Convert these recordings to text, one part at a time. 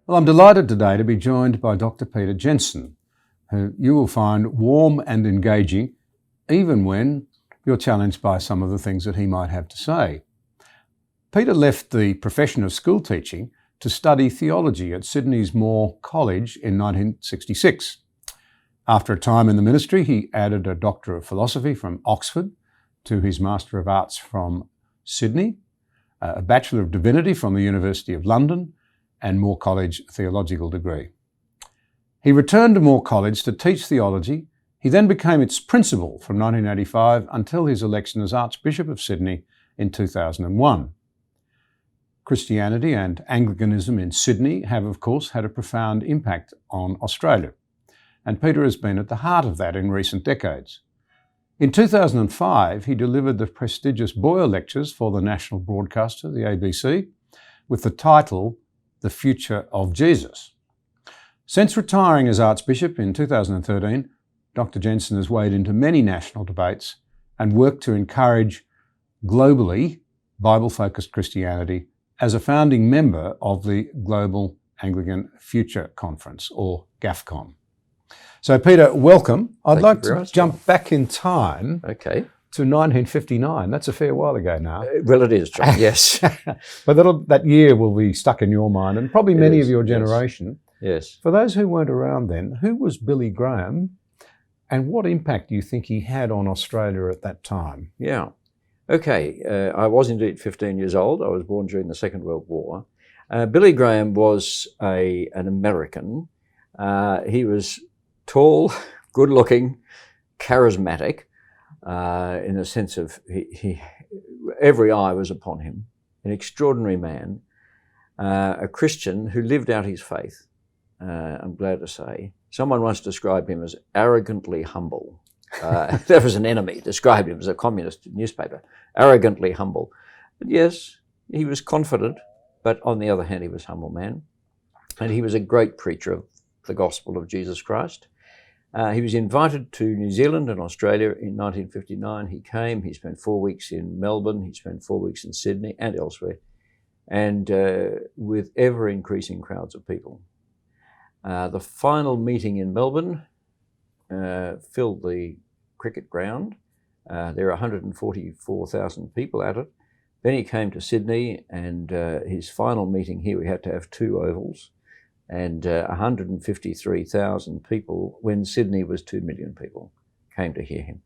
Well, I'm delighted today to be joined by Dr. Peter Jensen, who you will find warm and engaging, even when you're challenged by some of the things that he might have to say. Peter left the profession of school teaching to study theology at Sydney's Moore College in 1966. After a time in the ministry, he added a Doctor of Philosophy from Oxford to his Master of Arts from Sydney, a Bachelor of Divinity from the University of London, and Moore College theological degree. He returned to Moore College to teach theology. He then became its principal from 1985 until his election as Archbishop of Sydney in 2001. Christianity and Anglicanism in Sydney have, of course, had a profound impact on Australia, and Peter has been at the heart of that in recent decades. In 2005, he delivered the prestigious Boyer Lectures for the national broadcaster, the ABC, with the title, The Future of Jesus. Since retiring as Archbishop in 2013, Dr. Jensen has waded into many national debates and worked to encourage globally Bible-focused Christianity as a founding member of the Global Anglican Future Conference, or GAFCON. So Peter, welcome. I'd like to jump back in time to 1959. That's a fair while ago now. Well, it is, John, yes. But that year will be stuck in your mind, and probably many of your generation. Yes. For those who weren't around then, who was Billy Graham, and what impact do you think he had on Australia at that time? Yeah. Okay. I was indeed 15 years old. I was born during the Second World War. Billy Graham was an American. He was tall, good-looking, charismatic, in the sense of every eye was upon him. An extraordinary man, a Christian who lived out his faith. I'm glad to say. Someone once described him as arrogantly humble. That was an enemy, described him as a communist newspaper, arrogantly humble. But yes, he was confident, but on the other hand, he was a humble man. And he was a great preacher of the gospel of Jesus Christ. He was invited to New Zealand and Australia in 1959. He came, he spent 4 weeks in Melbourne, he spent 4 weeks in Sydney and elsewhere, and with ever-increasing crowds of people. The final meeting in Melbourne filled the cricket ground. There are 144,000 people at it. Then he came to Sydney, and his final meeting here, we had to have 2 ovals, and 153,000 people, when Sydney was 2 million people, came to hear him.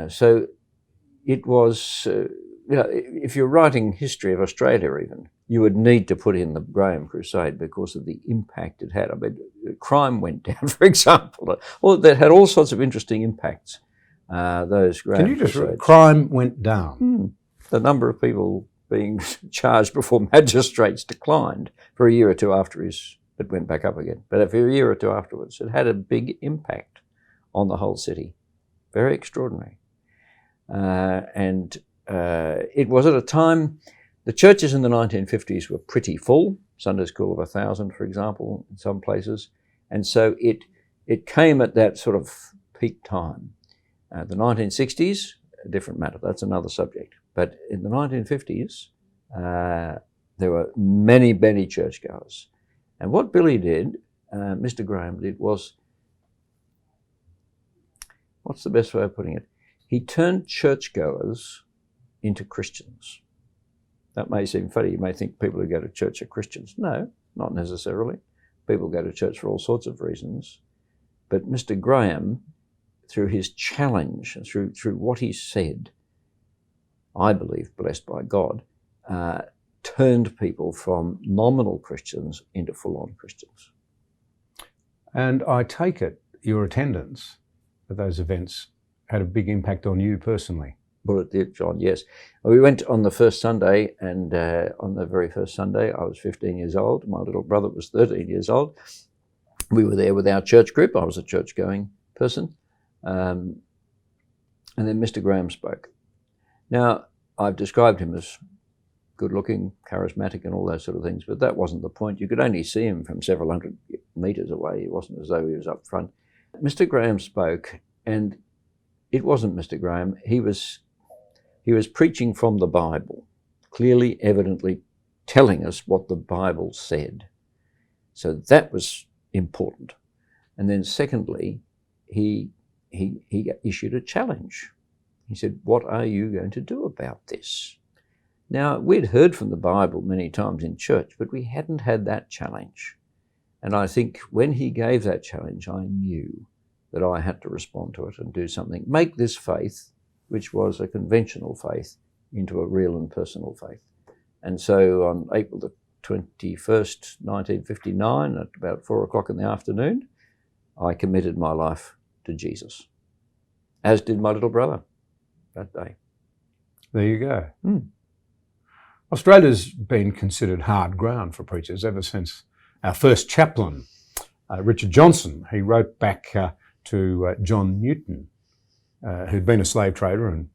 So it was, if you're writing history of Australia even, you would need to put in the Graham Crusade because of the impact it had. I mean, crime went down, for example. That had all sorts of interesting impacts, those Graham Crusades. Can you just, crime went down? The number of people being charged before magistrates declined for a year or two after it went back up again. But for a year or two afterwards, it had a big impact on the whole city. Very extraordinary. It was at a time, the churches in the 1950s were pretty full, Sunday school of 1,000, for example, in some places. And so it came at that sort of peak time. The 1960s, a different matter, that's another subject. But in the 1950s, there were many, many churchgoers. And what Billy did, Mr. Graham did, was, what's the best way of putting it? He turned churchgoers into Christians. That may seem funny. You may think people who go to church are Christians. No, not necessarily. People go to church for all sorts of reasons. But Mr. Graham, through his challenge and through what he said, I believe, blessed by God, turned people from nominal Christians into full-on Christians. And I take it your attendance at those events had a big impact on you personally. Well, it did, John, yes. We went on the first Sunday, and on the very first Sunday, I was 15 years old. My little brother was 13 years old. We were there with our church group. I was a church-going person. And then Mr. Graham spoke. Now, I've described him as good-looking, charismatic, and all those sort of things, but that wasn't the point. You could only see him from several hundred metres away. It wasn't as though he was up front. Mr. Graham spoke, and it wasn't Mr. Graham. He was preaching from the Bible, clearly, evidently telling us what the Bible said. So that was important. And then secondly, he issued a challenge. He said, what are you going to do about this? Now, we'd heard from the Bible many times in church, but we hadn't had that challenge. And I think when he gave that challenge, I knew that I had to respond to it and do something. Make this faith, which was a conventional faith, into a real and personal faith. And so on April the 21st, 1959, at about 4 o'clock in the afternoon, I committed my life to Jesus, as did my little brother that day. There you go. Australia's been considered hard ground for preachers ever since our first chaplain, Richard Johnson. He wrote back to John Newton, who'd been a slave trader and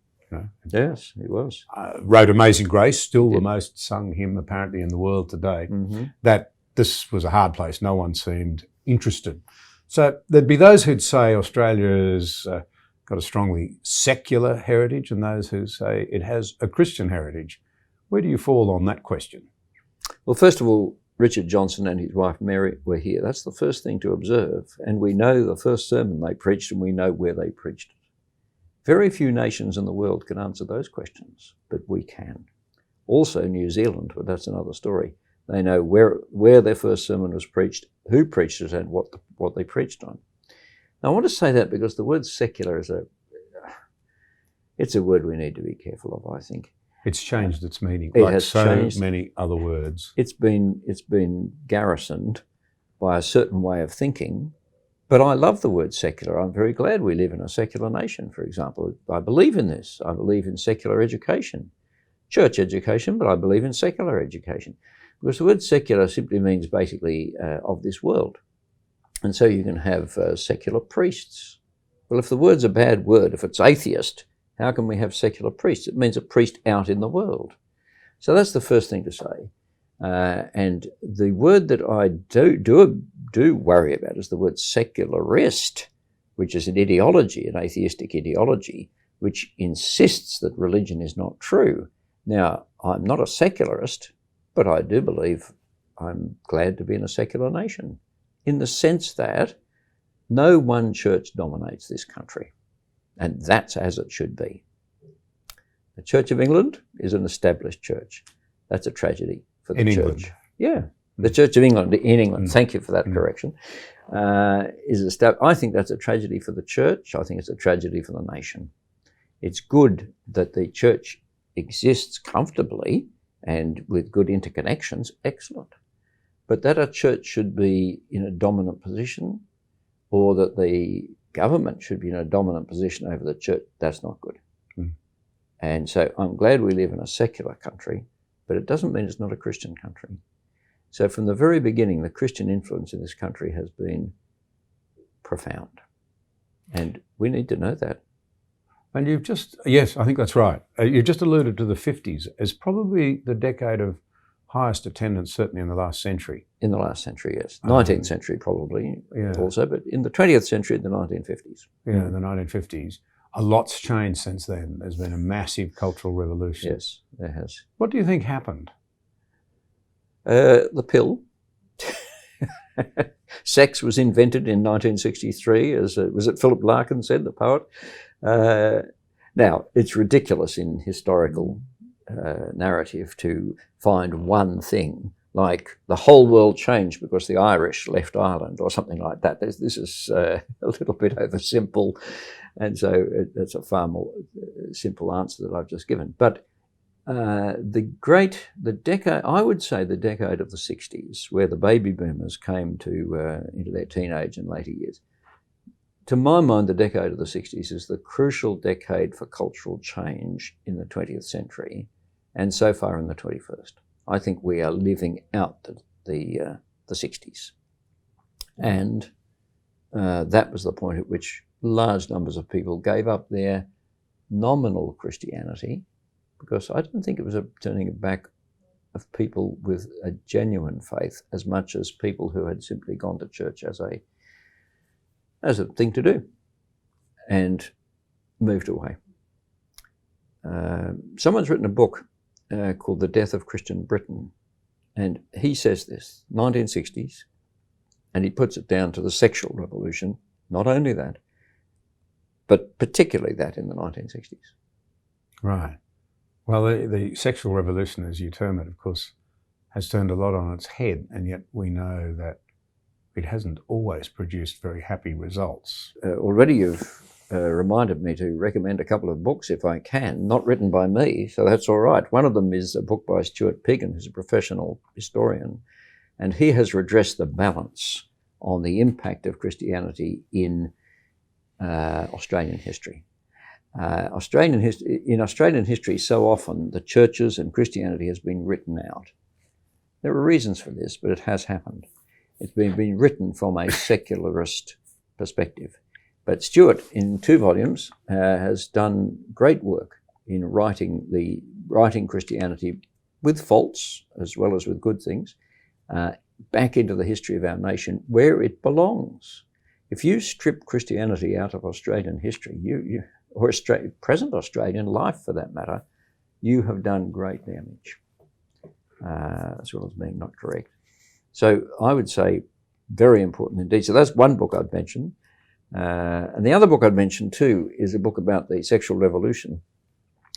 yes, he was. Wrote Amazing Grace, still the most sung hymn apparently in the world today, that this was a hard place. No one seemed interested. So there'd be those who'd say Australia's got a strongly secular heritage and those who say it has a Christian heritage. Where do you fall on that question? Well, first of all, Richard Johnson and his wife Mary were here. That's the first thing to observe. And we know the first sermon they preached and we know where they preached it. Very few nations in the world can answer those questions, but we can. Also New Zealand, but that's another story. They know where their first sermon was preached, who preached it, and what they preached on. Now, I want to say that because the word secular it's a word we need to be careful of, I think. It's changed its meaning, It like has so changed. many other words. It's been garrisoned by a certain way of thinking. But I love the word secular. I'm very glad we live in a secular nation, for example. I believe in this. I believe in secular education, church education, but I believe in secular education. Because the word secular simply means basically of this world. And so you can have secular priests. Well, if the word's a bad word, if it's atheist, how can we have secular priests? It means a priest out in the world. So that's the first thing to say. And the word that I do worry about is the word secularist, which is an ideology, an atheistic ideology, which insists that religion is not true. Now, I'm not a secularist, but I do believe I'm glad to be in a secular nation, in the sense that no one church dominates this country, and that's as it should be. The Church of England is an established church. That's a tragedy for the in church. England. Yeah, the Church of England in England. Thank you for that correction. I think that's a tragedy for the church. I think it's a tragedy for the nation. It's good that the church exists comfortably and with good interconnections. Excellent. But that a church should be in a dominant position, or that the government should be in a dominant position over the church, that's not good. And so I'm glad we live in a secular country, but it doesn't mean it's not a Christian country. So from the very beginning, the Christian influence in this country has been profound. And we need to know that. And you've just, yes, I think that's right. You've just alluded to the 50s as probably the decade of highest attendance, certainly in the last century. In the last century, yes. 19th century probably also, but in the 20th century, the 1950s. Yeah, the 1950s. A lot's changed since then. There's been a massive cultural revolution. Yes, there has. What do you think happened? The pill. Sex was invented in 1963, as was it Philip Larkin said, the poet? Now, it's ridiculous in historical narrative to find one thing, like the whole world changed because the Irish left Ireland or something like that. This is a little bit oversimple, and so that's a far more simple answer that I've just given. But the decade, I would say the decade of the 60s, where the baby boomers came into their teenage and later years, to my mind, the decade of the 60s is the crucial decade for cultural change in the 20th century, and so far in the 21st. I think we are living out the 60s. And that was the point at which large numbers of people gave up their nominal Christianity, because I don't think it was a turning back of people with a genuine faith as much as people who had simply gone to church as a thing to do and moved away. Someone's written a book called The Death of Christian Britain, and he says this, 1960s, And he puts it down to the sexual revolution, not only that, but particularly that in the 1960s. Right. Well, the sexual revolution, as you term it, of course, has turned a lot on its head, and yet we know that it hasn't always produced very happy results. Already you've reminded me to recommend a couple of books, if I can, not written by me, so that's all right. One of them is a book by Stuart Piggin, who's a professional historian, and he has redressed the balance on the impact of Christianity in Australian history. In Australian history, so often the churches and Christianity has been written out. There are reasons for this, but it has happened. It's been written from a secularist perspective. But Stuart, in 2 volumes, has done great work in writing Christianity with faults as well as with good things, back into the history of our nation where it belongs. If you strip Christianity out of Australian history, or present Australian life for that matter, you have done great damage, as well as being not correct. So I would say very important indeed. So that's one book I'd mention. And the other book I'd mention too is a book about the sexual revolution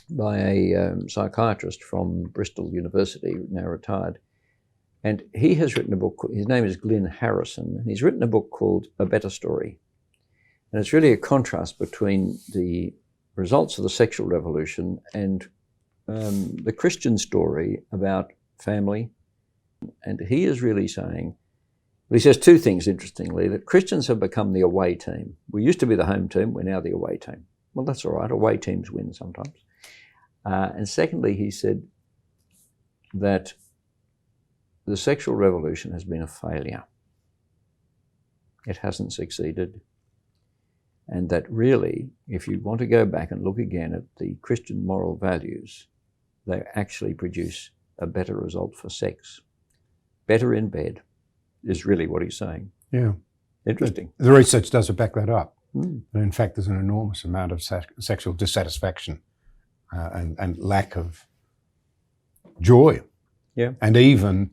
by a psychiatrist from Bristol University, now retired. And he has written a book, his name is Glyn Harrison, and he's written a book called A Better Story. And it's really a contrast between the results of the sexual revolution and the Christian story about family. And he is really saying, he says 2 things, interestingly, that Christians have become the away team. We used to be the home team, we're now the away team. Well, that's all right, away teams win sometimes. And secondly, he said that the sexual revolution has been a failure. It hasn't succeeded. And that really, if you want to go back and look again at the Christian moral values, they actually produce a better result for sex. Better in bed is really what he's saying. Yeah. Interesting. The research does back that up. Mm. But in fact, there's an enormous amount of sexual dissatisfaction and lack of joy. Yeah. And even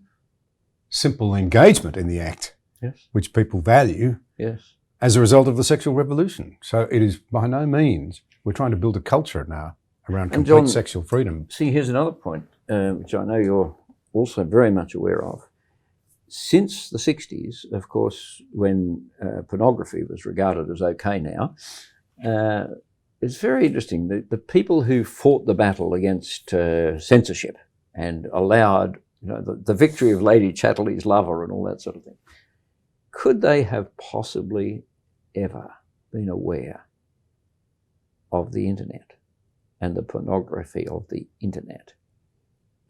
simple engagement in the act, Yes. which people value Yes. as a result of the sexual revolution. So it is by no means, we're trying to build a culture now around complete John, sexual freedom. See, here's another point, which I know you're also very much aware of. Since the 60s, of course, when pornography was regarded as okay now, it's very interesting. The people who fought the battle against censorship and allowed the victory of Lady Chatterley's lover and all that sort of thing, could they have possibly ever been aware of the internet and the pornography of the internet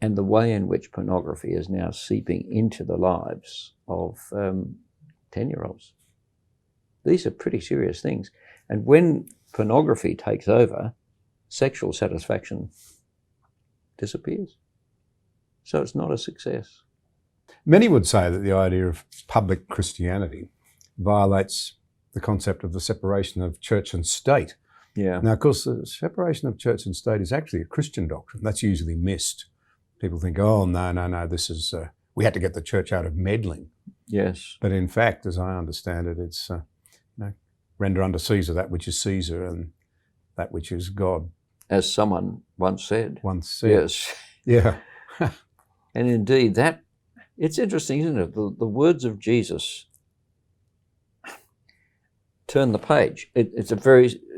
and the way in which pornography is now seeping into the lives of 10-year-olds? These are pretty serious things. And when pornography takes over, sexual satisfaction disappears. So it's not a success. Many would say that the idea of public Christianity violates the concept of the separation of church and state. Yeah. Now, of course, the separation of church and state is actually a Christian doctrine. That's usually missed. People think, oh, no, this is, we had to get the church out of meddling. Yes. But in fact, as I understand it, it's render unto Caesar that which is Caesar and that which is God. As someone once said. Yes. Yeah. And indeed, it's interesting, isn't it? The words of Jesus turn the page.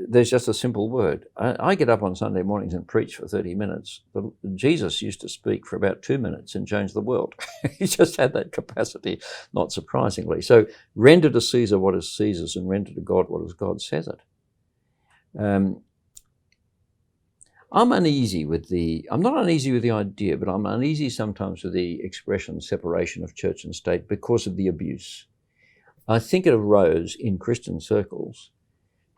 There's just a simple word. I get up on Sunday mornings and preach for 30 minutes. But Jesus used to speak for about 2 minutes and change the world. He just had that capacity, not surprisingly. So render to Caesar what is Caesar's and render to God what is God, says it. I'm not uneasy with the idea, but I'm uneasy sometimes with the expression separation of church and state because of the abuse. I think it arose in Christian circles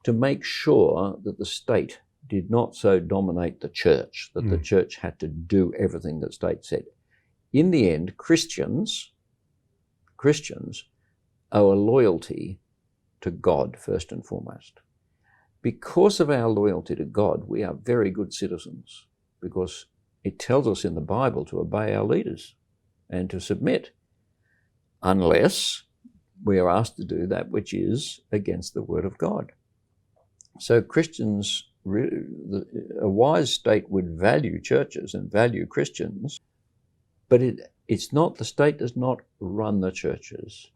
to make sure that the state did not so dominate the church, that the church had to do everything that state said. In the end, Christians owe a loyalty to God first and foremost. Because of our loyalty to God, we are very good citizens, because it tells us in the Bible to obey our leaders and to submit, unless we are asked to do that which is against the Word of God. So Christians, a wise state would value churches and value Christians, but it's not, the state does not run the churches.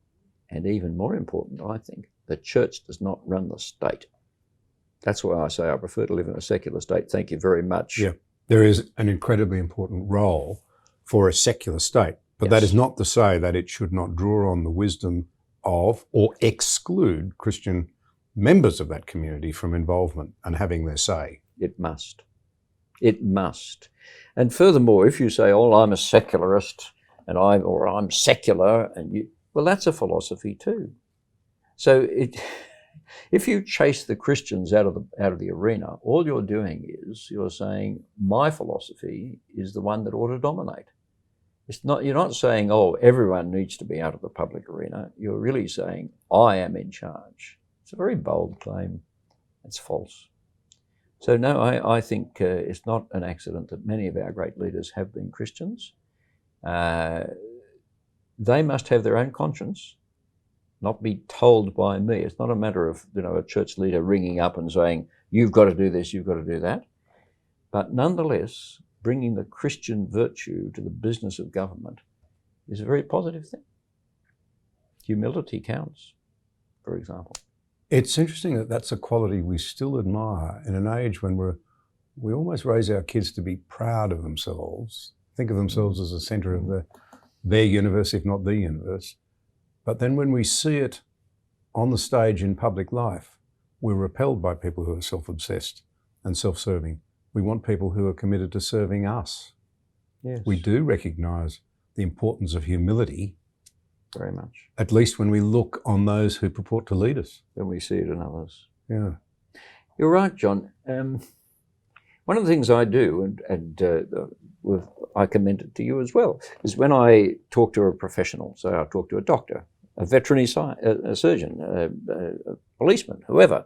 And even more important, I think, the church does not run the state. That's why I say I prefer to live in a secular state. Thank you very much. Yeah, there is an incredibly important role for a secular state, but that is not to say that it should not draw on the wisdom of or exclude Christian members of that community from involvement and having their say. It must. It must. And furthermore, if you say, oh, I'm a secularist and I'm secular, and you, well, that's a philosophy too. So if you chase the Christians out of the arena, all you're doing is you're saying my philosophy is the one that ought to dominate. You're not saying, oh, everyone needs to be out of the public arena. You're really saying I am in charge. It's a very bold claim. It's false. So no, I think it's not an accident that many of our great leaders have been Christians. They must have their own conscience, not be told by me. It's not a matter of, a church leader ringing up and saying, you've got to do this, you've got to do that. But nonetheless, bringing the Christian virtue to the business of government is a very positive thing. Humility counts, for example. It's interesting that that's a quality we still admire in an age when we almost raise our kids to be proud of themselves, think of themselves as the centre of their universe, if not the universe. But then when we see it on the stage in public life, we're repelled by people who are self-obsessed and self-serving. We want people who are committed to serving us. Yes. We do recognise the importance of humility. Very much. At least when we look on those who purport to lead us. When we see it in others. Yeah. You're right, John. One of the things I do, and I commend it to you as well, is when I talk to a professional, so I talk to a doctor, a veterinary a surgeon, a policeman, whoever,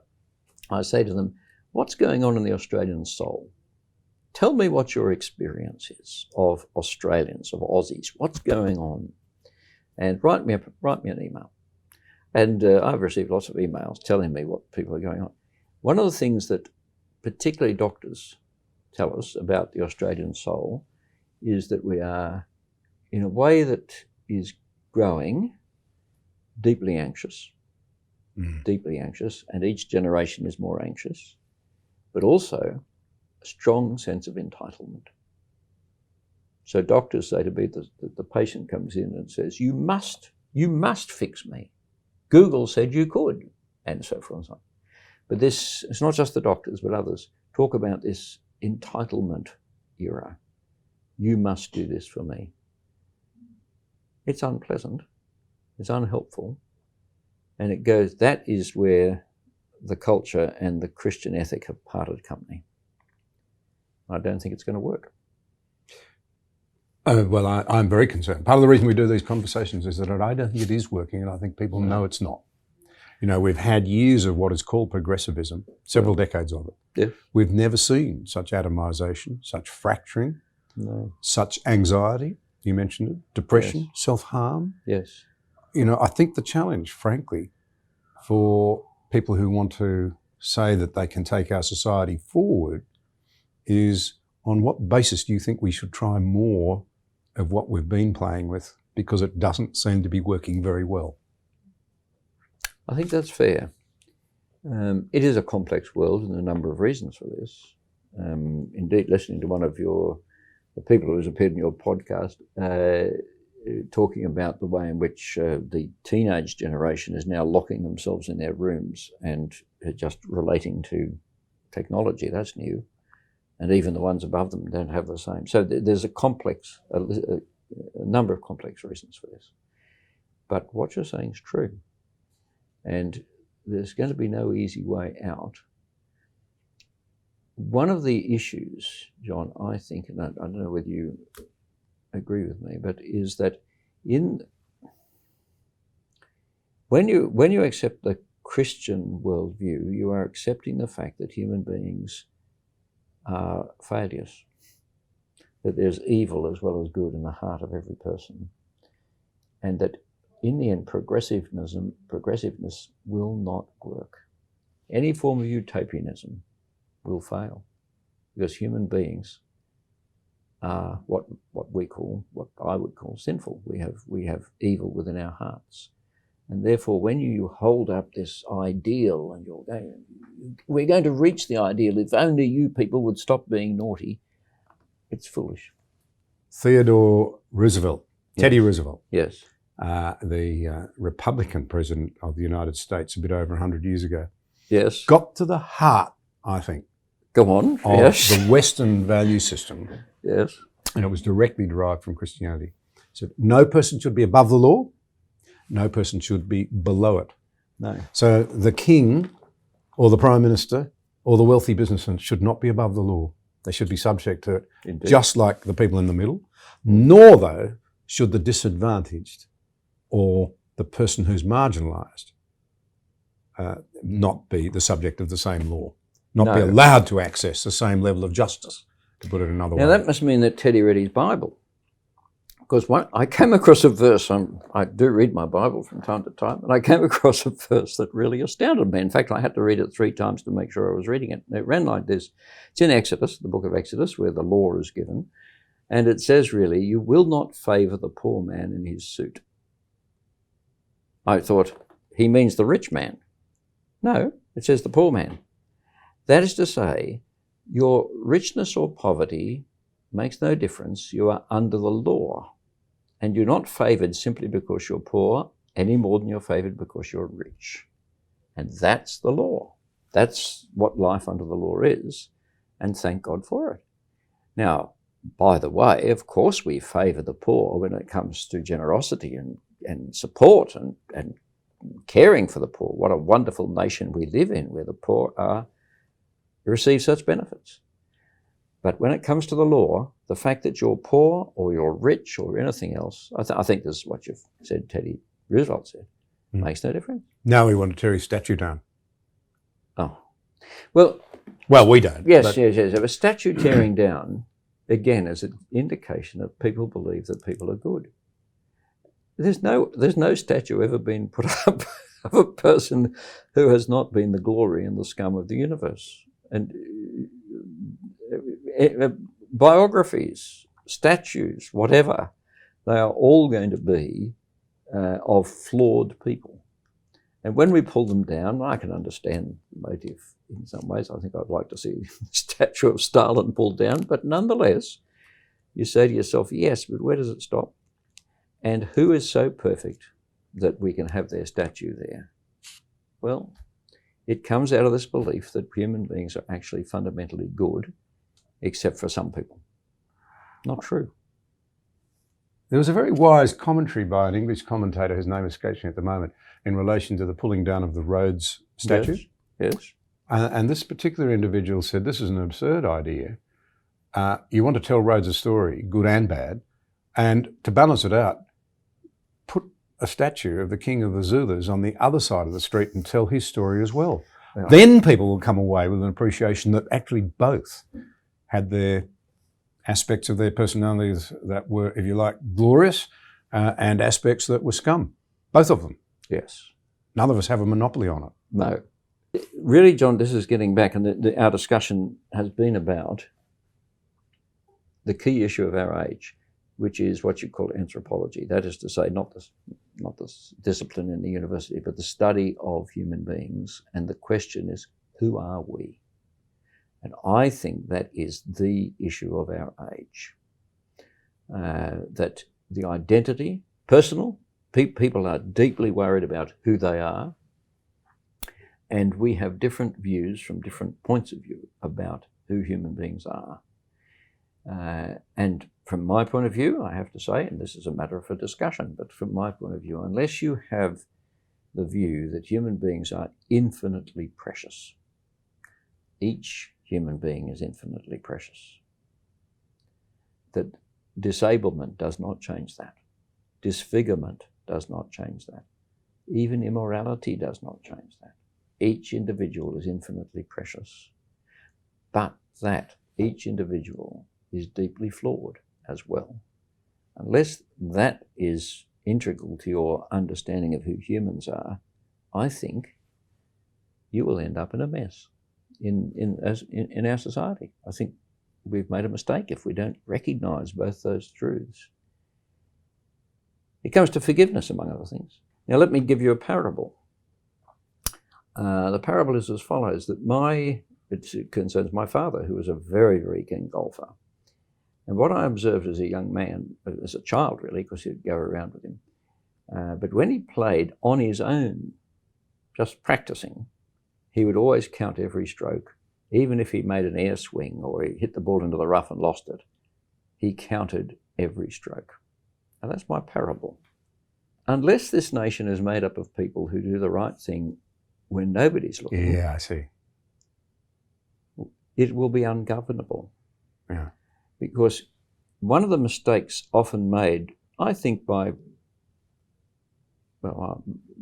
I say to them, what's going on in the Australian soul? Tell me what your experience is of Australians, of Aussies. What's going on? And write me an email. And I've received lots of emails telling me what people are going on. One of the things that particularly doctors tell us about the Australian soul is that we are, in a way that is growing, deeply anxious, and each generation is more anxious, but also a strong sense of entitlement. So doctors say to me that the patient comes in and says, you must fix me. Google said you could, and so forth and so on. But it's not just the doctors, but others talk about this entitlement era. You must do this for me. It's unpleasant, it's unhelpful, and that is where the culture and the Christian ethic have parted company. I don't think it's going to work. Well, I'm very concerned. Part of the reason we do these conversations is that I don't think it is working, and I think people know it's not. We've had years of what is called progressivism, several decades of it. Yeah. We've never seen such atomisation, such fracturing, such anxiety, you mentioned it, depression, self-harm. Yes. I think the challenge, frankly, for people who want to say that they can take our society forward is, on what basis do you think we should try more of what we've been playing with, because it doesn't seem to be working very well? I think that's fair. It is a complex world, and a number of reasons for this. Indeed, listening to one of the people who has appeared in your podcast talking about the way in which the teenage generation is now locking themselves in their rooms and just relating to technology, that's new. And even the ones above them don't have the same. So there's a number of complex reasons for this. But what you're saying is true. And there's going to be no easy way out. One of the issues, John, I think, and I don't know whether you agree with me, but is that when you accept the Christian worldview, you are accepting the fact that human beings are failures, that there's evil as well as good in the heart of every person, and that in the end, progressiveness will not work. Any form of utopianism will fail, because human beings are what I would call sinful. We have evil within our hearts, and therefore, when you hold up this ideal and we're going to reach the ideal if only you people would stop being naughty, it's foolish. Theodore Roosevelt, Teddy Yes. Roosevelt, Yes. the Republican president of the United States a bit over 100 years ago, Yes. got to the heart, I think, Go on. of Yes. the Western value system, Yes. and it was directly derived from Christianity. So no person should be above the law, no person should be below it. No. So the king or the prime minister or the wealthy businessman should not be above the law. They should be subject to it, Indeed. just like the people in the middle, nor though should the disadvantaged or the person who's marginalised not be the subject of the same law, not be No. allowed to access the same level of justice, to put it another Now way. that must mean that Teddy read his Bible, because I came across a verse. I do read my Bible from time to time, and I came across a verse that really astounded me. In fact, I had to read it 3 times to make sure I was reading it. And it ran like this. It's in Exodus, the book of Exodus, where the law is given, and it says really, "You will not favour the poor man in his suit." I thought he means the rich man. No, it says the poor man. That is to say, your richness or poverty makes no difference. You are under the law, and you're not favoured simply because you're poor any more than you're favoured because you're rich. And that's the law. That's what life under the law is, and thank God for it. Now, by the way, of course we favour the poor when it comes to generosity and support and caring for the poor. What a wonderful nation we live in, where the poor receive such benefits. But when it comes to the law, the fact that you're poor or you're rich or anything else, I think this is what you've said, Teddy Roosevelt said, makes no difference. Now we want to tear his statue down. Oh. Well, we don't. yes. If a statue tearing down, again, is an indication that people believe that people are good. There's no statue ever been put up of a person who has not been the glory and the scum of the universe. And biographies, statues, whatever, they are all going to be of flawed people. And when we pull them down, I can understand the motive in some ways. I think I'd like to see the statue of Stalin pulled down, but nonetheless, you say to yourself, yes, but where does it stop? And who is so perfect that we can have their statue there? Well, it comes out of this belief that human beings are actually fundamentally good, except for some people. Not true. There was a very wise commentary by an English commentator, whose name escapes me at the moment, in relation to the pulling down of the Rhodes statue. Yes. And this particular individual said, this is an absurd idea. You want to tell Rhodes a story, good and bad, and to balance it out, put a statue of the king of the Zulus on the other side of the street and tell his story as well. Yeah. Then people will come away with an appreciation that actually both had their aspects of their personalities that were, if you like, glorious, and aspects that were scum. Both of them. Yes. None of us have a monopoly on it. No. Really, John, this is getting back, and our discussion has been about the key issue of our age, which is what you call anthropology. That is to say, not this discipline in the university, but the study of human beings. And the question is, who are we? And I think that is the issue of our age. That the identity, personal, people are deeply worried about who they are, and we have different views from different points of view about who human beings are. And from my point of view, I have to say, and this is a matter for discussion, but from my point of view, unless you have the view that human beings are infinitely precious, each human being is infinitely precious, that disablement does not change that. Disfigurement does not change that. Even immorality does not change that. Each individual is infinitely precious, but that each individual is deeply flawed as well. Unless that is integral to your understanding of who humans are, I think you will end up in a mess in our society. I think we've made a mistake if we don't recognise both those truths. It comes to forgiveness, among other things. Now, let me give you a parable. The parable is as follows, that it concerns my father, who was a very, very keen golfer. And what I observed as a young man, as a child really, because he'd go around with him, but when he played on his own, just practicing, he would always count every stroke. Even if he made an air swing or he hit the ball into the rough and lost it, he counted every stroke. And that's my parable. Unless this nation is made up of people who do the right thing when nobody's looking, Yeah, I see. it will be ungovernable. Yeah. Because one of the mistakes often made, I think one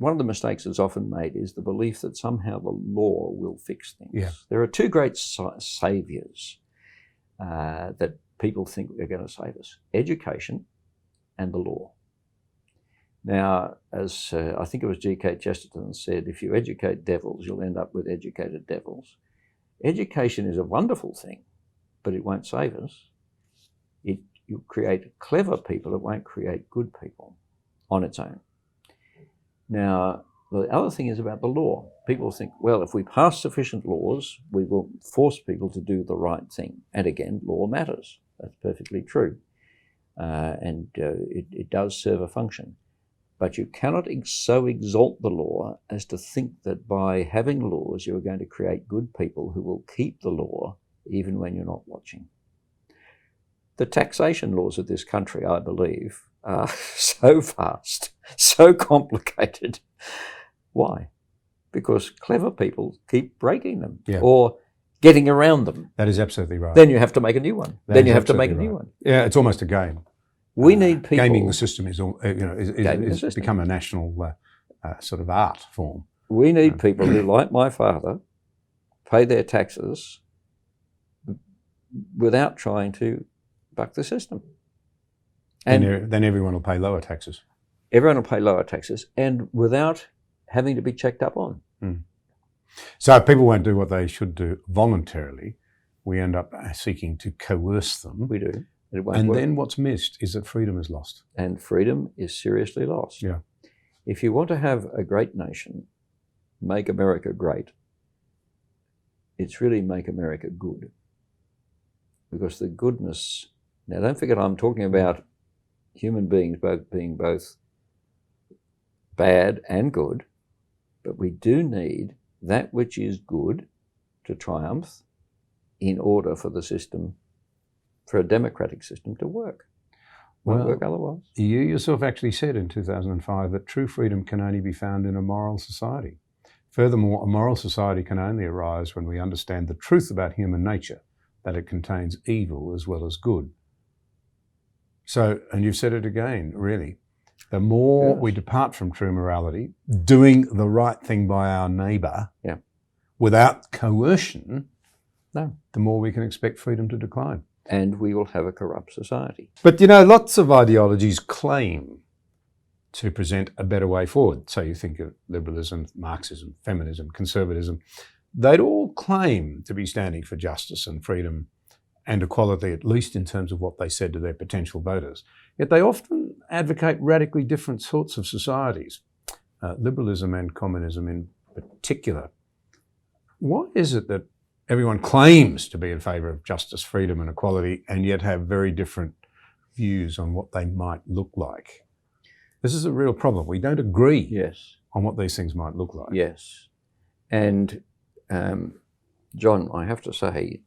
of the mistakes that's often made is the belief that somehow the law will fix things. Yeah. There are two great saviours that people think are going to save us: education and the law. Now, as I think it was G.K. Chesterton said, if you educate devils, you'll end up with educated devils. Education is a wonderful thing, but it won't save us. You create clever people, it won't create good people on its own. Now, the other thing is about the law. People think, well, if we pass sufficient laws, we will force people to do the right thing. And again, law matters. That's perfectly true. And it does serve a function. But you cannot so exalt the law as to think that by having laws, you are going to create good people who will keep the law even when you're not watching. The taxation laws of this country, I believe, are so vast, so complicated. Why? Because clever people keep breaking them or getting around them. That is absolutely right. Then you have to make a new one. Then you have to make a new one. Yeah, it's almost a game. We need people. Gaming the system is become a national sort of art form. We need people who, like my father, pay their taxes without trying to buck the system. And then everyone will pay lower taxes. Everyone will pay lower taxes, and without having to be checked up on. So if people won't do what they should do voluntarily, we end up seeking to coerce them. We do. And then what's missed is that freedom is lost. And freedom is seriously lost. Yeah. If you want to have a great nation, make America great, it's really make America good. Because the goodness, now don't forget I'm talking about human beings being both bad and good, but we do need that which is good to triumph in order for the system, for a democratic system to work. Won't work otherwise. You yourself actually said in 2005 that true freedom can only be found in a moral society. Furthermore, a moral society can only arise when we understand the truth about human nature, that it contains evil as well as good. So, and you've said it again, really, the more we depart from true morality, doing the right thing by our neighbour without coercion, the more we can expect freedom to decline. And we will have a corrupt society. But you know, lots of ideologies claim to present a better way forward. So you think of liberalism, Marxism, feminism, conservatism. They'd all claim to be standing for justice and freedom and equality, at least in terms of what they said to their potential voters. Yet they often advocate radically different sorts of societies, liberalism and communism in particular. Why is it that everyone claims to be in favour of justice, freedom and equality, and yet have very different views on what they might look like? This is a real problem. We don't agree on what these things might look like. Yes. And John, I have to say,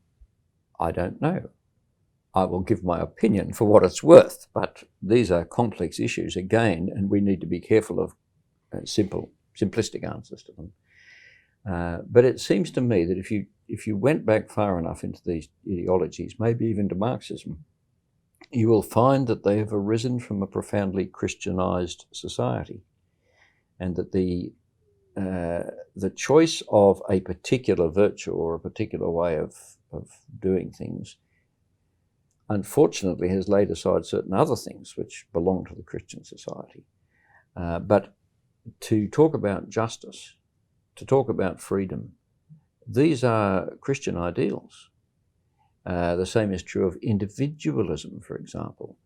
I don't know. I will give my opinion for what it's worth, but these are complex issues again, and we need to be careful of simplistic answers to them. But it seems to me that if you went back far enough into these ideologies, maybe even to Marxism, you will find that they have arisen from a profoundly Christianized society, and that the choice of a particular virtue or a particular way of doing things, unfortunately, has laid aside certain other things which belong to the Christian society. But to talk about justice, to talk about freedom, these are Christian ideals. The same is true of individualism, for example.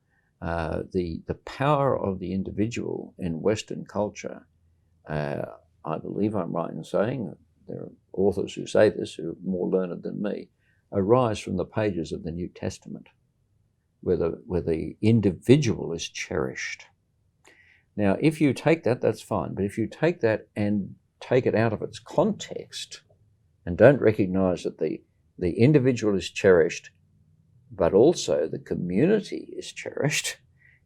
The power of the individual in Western culture, I believe I'm right in saying, there are authors who say this who are more learned than me, arise from the pages of the New Testament, where the individual is cherished. Now, if you take that, that's fine. But if you take that and take it out of its context and don't recognize that the individual is cherished, but also the community is cherished,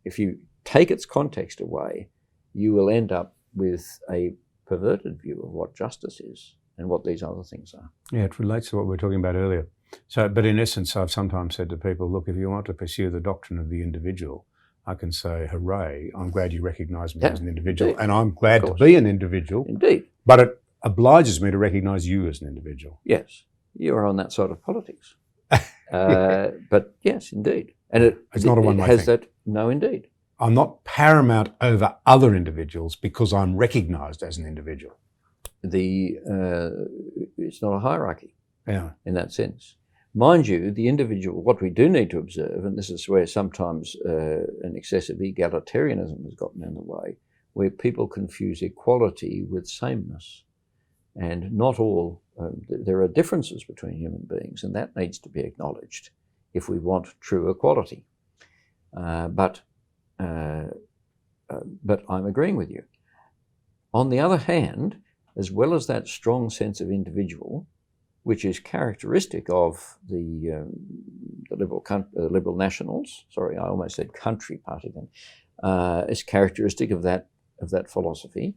if you take its context away, you will end up with a perverted view of what justice is and what these other things are. Yeah, it relates to what we were talking about earlier. So, but in essence, I've sometimes said to people, look, if you want to pursue the doctrine of the individual, I can say, hooray, I'm glad you recognise me as an individual, indeed. and I'm glad to be an individual. Indeed. But it obliges me to recognise you as an individual. Yes, you are on that side of politics. But yes, indeed. And it's not a one-way has thing. No, indeed. I'm not paramount over other individuals because I'm recognised as an individual. It's not a hierarchy in that sense. Mind you, the individual, what we do need to observe, and this is where sometimes an excessive egalitarianism has gotten in the way, where people confuse equality with sameness. And not all, there are differences between human beings, and that needs to be acknowledged if we want true equality. But I'm agreeing with you. On the other hand, as well as that strong sense of individual, which is characteristic of the Liberal Nationals, sorry, I almost said country party then, is characteristic of that philosophy,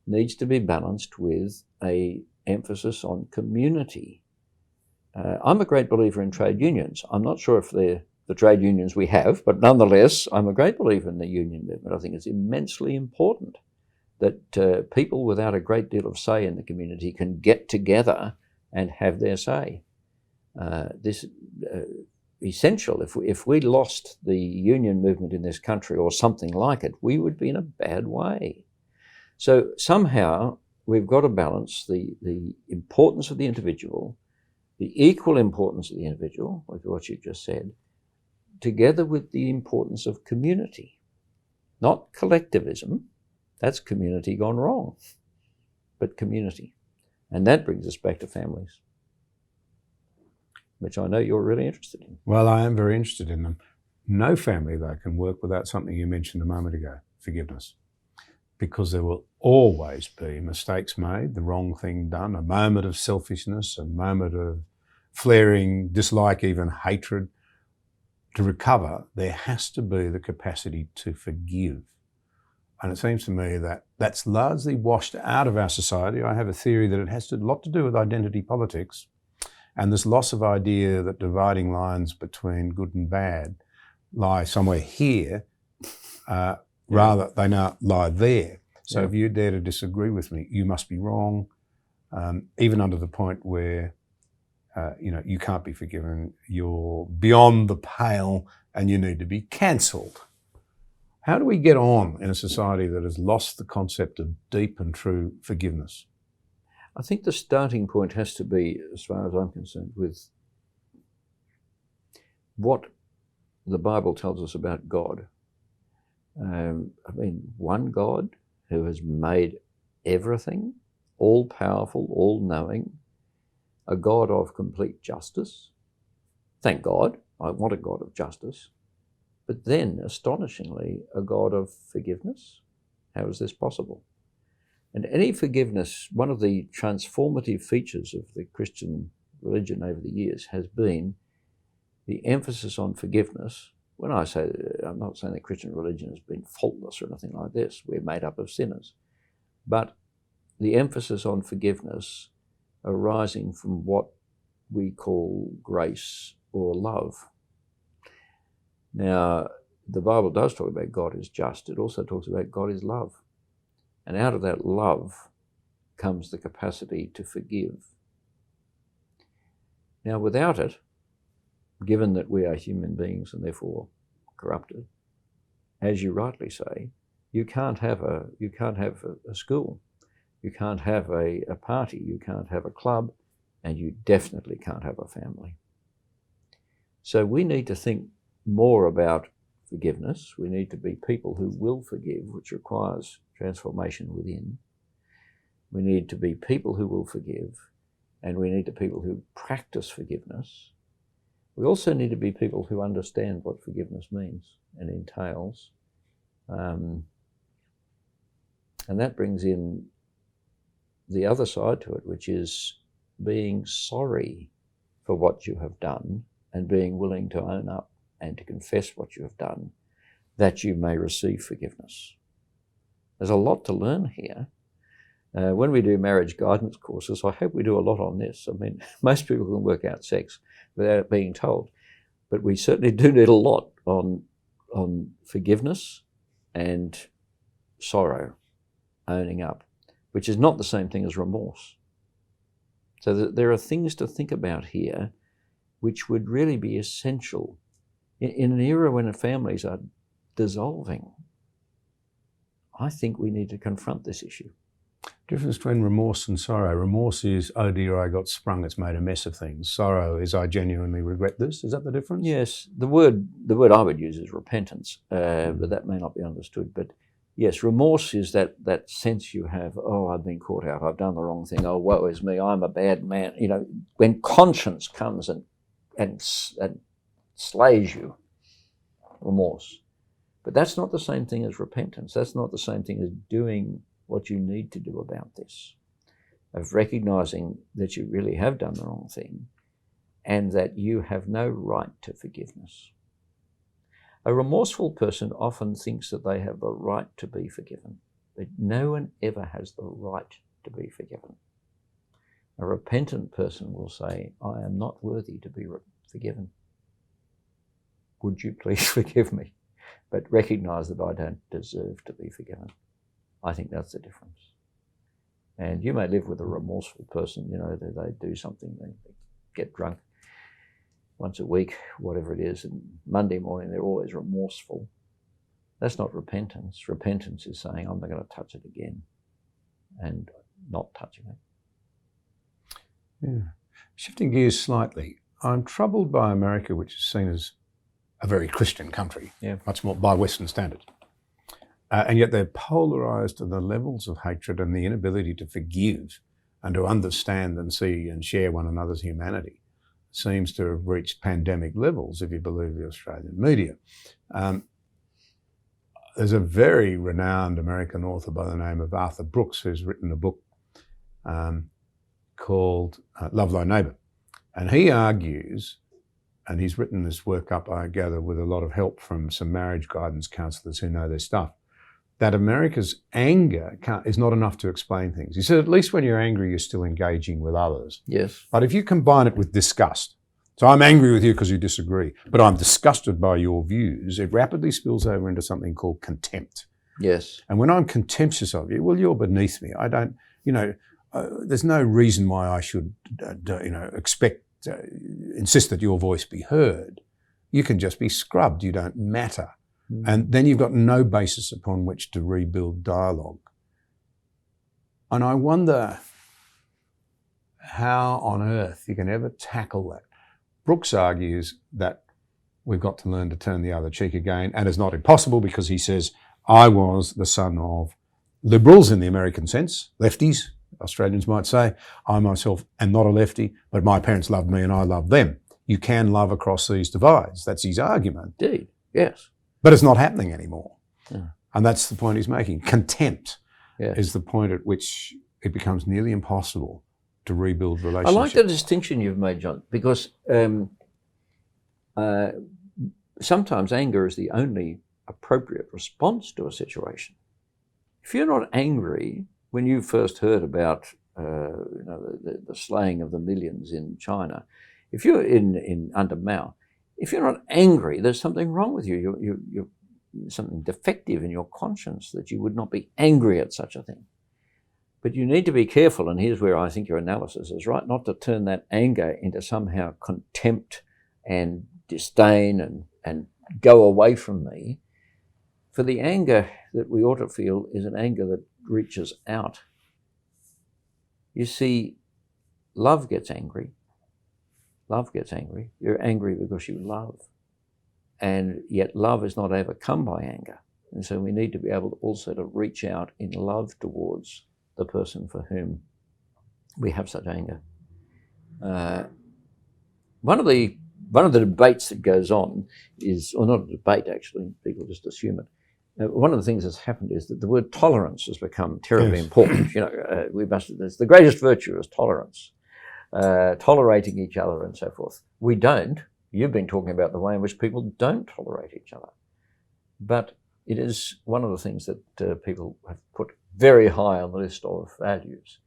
needs to be balanced with an emphasis on community. I'm a great believer in trade unions. I'm not sure if they're the trade unions we have, but nonetheless, I'm a great believer in the union movement. I think it's immensely important that people without a great deal of say in the community can get together and have their say. This essential. If we lost the union movement in this country or something like it, we would be in a bad way. So somehow we've got to balance the importance of the individual, the equal importance of the individual, like what you just said, together with the importance of community. Not collectivism, that's community gone wrong, but community. And that brings us back to families, which I know you're really interested in. Well, I am very interested in them. No family, though, can work without something you mentioned a moment ago, forgiveness. Because there will always be mistakes made, the wrong thing done, a moment of selfishness, a moment of flaring dislike, even hatred. To recover, there has to be the capacity to forgive. And it seems to me that that's largely washed out of our society. I have a theory that it has a lot to do with identity politics and this loss of idea that dividing lines between good and bad lie somewhere here, rather they now lie there. So if you dare to disagree with me, you must be wrong, even under the point where you can't be forgiven, you're beyond the pale and you need to be cancelled. How do we get on in a society that has lost the concept of deep and true forgiveness? I think the starting point has to be, as far as I'm concerned, with what the Bible tells us about God. One God who has made everything, all-powerful, all-knowing, a God of complete justice. Thank God, I want a God of justice. But then, astonishingly, a God of forgiveness. How is this possible? And any forgiveness, one of the transformative features of the Christian religion over the years has been the emphasis on forgiveness. When I say, I'm not saying that Christian religion has been faultless or anything like this. We're made up of sinners. But the emphasis on forgiveness arising from what we call grace or love. Now, the Bible does talk about God is just. It also talks about God is love. And out of that love comes the capacity to forgive. Now, without it, given that we are human beings and therefore corrupted, as you rightly say, You can't have a school, you can't have a party, you can't have a club, and you definitely can't have a family. So we need to think more about forgiveness. We need to be people who will forgive, which requires transformation within. We need to be people who will forgive, and we need to be people who practice forgiveness. We also need to be people who understand what forgiveness means and entails. And that brings in the other side to it, which is being sorry for what you have done and being willing to own up and to confess what you have done, that you may receive forgiveness. There's a lot to learn here. When we do marriage guidance courses, I hope we do a lot on this. I mean, most people can work out sex without it being told, but we certainly do need a lot on forgiveness and sorrow, owning up, which is not the same thing as remorse. So there are things to think about here which would really be essential in an era when families are dissolving. I think we need to confront this issue. Difference between remorse and sorrow. Remorse is, oh dear, I got sprung, it's made a mess of things. Sorrow is, I genuinely regret this. Is that the difference? Yes, the word I would use is repentance, but that may not be understood. But yes, remorse is that sense you have, oh, I've been caught out, I've done the wrong thing, oh, woe is me, I'm a bad man. You know, when conscience comes and slays you, remorse. But that's not the same thing as repentance. That's not the same thing as doing what you need to do about this, of recognizing that you really have done the wrong thing and that you have no right to forgiveness. A remorseful person often thinks that they have the right to be forgiven, but no one ever has the right to be forgiven. A repentant person will say, I am not worthy to be forgiven. Would you please forgive me? But recognize that I don't deserve to be forgiven. I think that's the difference. And you may live with a remorseful person, you know, they do something, they get drunk once a week, whatever it is, and Monday morning they're always remorseful. That's not repentance. Repentance is saying, I'm not going to touch it again, and not touching it. Yeah. Shifting gears slightly, I'm troubled by America, which is seen as a very Christian country, much more by Western standards. And yet they're polarised to the levels of hatred and the inability to forgive and to understand and see and share one another's humanity seems to have reached pandemic levels, if you believe the Australian media. There's a very renowned American author by the name of Arthur Brooks who's written a book called Love Thy Neighbour. And he argues, and he's written this work up, I gather, with a lot of help from some marriage guidance counsellors who know their stuff, that America's anger is not enough to explain things. He said, at least when you're angry, you're still engaging with others. Yes. But if you combine it with disgust, so I'm angry with you because you disagree, but I'm disgusted by your views, it rapidly spills over into something called contempt. Yes. And when I'm contemptuous of you, well, you're beneath me. I don't, there's no reason why I should, insist that your voice be heard. You can just be scrubbed. You don't matter. And then you've got no basis upon which to rebuild dialogue. And I wonder how on earth you can ever tackle that. Brooks argues that we've got to learn to turn the other cheek again, and it's not impossible because he says, I was the son of liberals in the American sense, lefties, Australians might say. I myself am not a lefty, but my parents loved me and I loved them. You can love across these divides. That's his argument. Indeed, yes. But it's not happening anymore. Yeah. And that's the point he's making. Contempt is the point at which it becomes nearly impossible to rebuild relationships. I like the distinction you've made, John, because sometimes anger is the only appropriate response to a situation. If you're not angry when you first heard about the slaying of the millions in China, if you're under Mao, if you're not angry, there's something wrong with you. You're something defective in your conscience that you would not be angry at such a thing. But you need to be careful, and here's where I think your analysis is right, not to turn that anger into somehow contempt and disdain and go away from me. for the anger that we ought to feel is an anger that reaches out. You see, love gets angry. Love gets angry. You're angry because you love. And yet love is not overcome by anger. And so we need to be able also to reach out in love towards the person for whom we have such anger. One of the debates that goes on is, or not a debate actually, people just assume it. One of the things that's happened is that the word tolerance has become terribly important. You know, it's the greatest virtue is tolerance, tolerating each other and so forth. We don't. You've been talking about the way in which people don't tolerate each other. But it is one of the things that people have put very high on the list of values.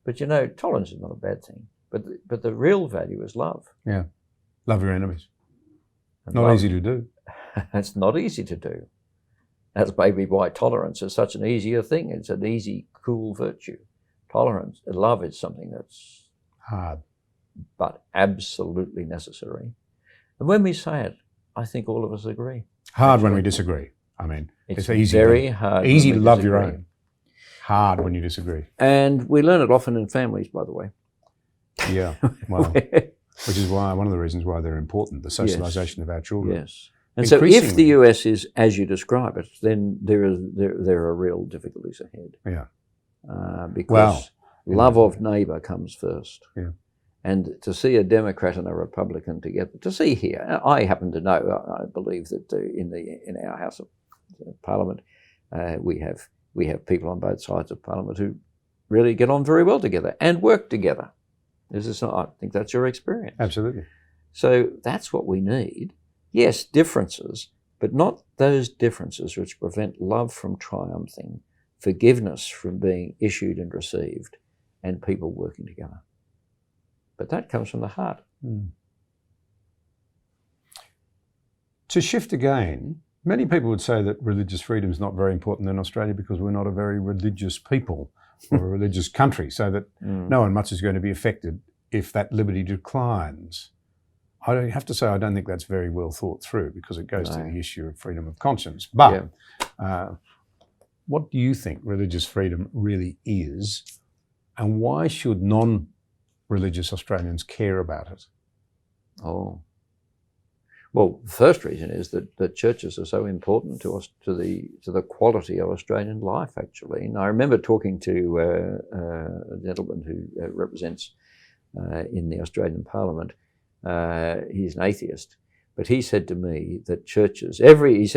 But you know, tolerance is not a bad thing. But the real value is love. Yeah. Love your enemies. And not love, easy to do. It's not easy to do. That's maybe why tolerance is such an easier thing. It's an easy, cool virtue. Tolerance, love is something that's hard, but absolutely necessary. And when we say it, I think all of us agree. Hard when we disagree. I mean, it's easy. Very hard. Easy to love your own. Hard when you disagree. And we learn it often in families, by the way. Yeah, well, which is why one of the reasons why they're important, the socialisation of our children. Yes. And so if the US is as you describe it, then there are real difficulties ahead. Yeah. Because love of neighbour comes first. Yeah. And to see a Democrat and a Republican together, to see here, I happen to know, I believe that in our House of Parliament, we have people on both sides of Parliament who really get on very well together and work together. I think that's your experience. Absolutely. So that's what we need. Yes, differences, but not those differences which prevent love from triumphing, forgiveness from being issued and received, and people working together. But that comes from the heart. Mm. To shift again, many people would say that religious freedom is not very important in Australia because we're not a very religious people or a religious country, so that no one much is going to be affected if that liberty declines. I have to say I don't think that's very well thought through because it goes to the issue of freedom of conscience. But what do you think religious freedom really is, and why should non-religious Australians care about it? Oh. Well, the first reason is that churches are so important to us, to the quality of Australian life, actually. And I remember talking to a gentleman who represents in the Australian Parliament. He's an atheist, but he said to me that churches, every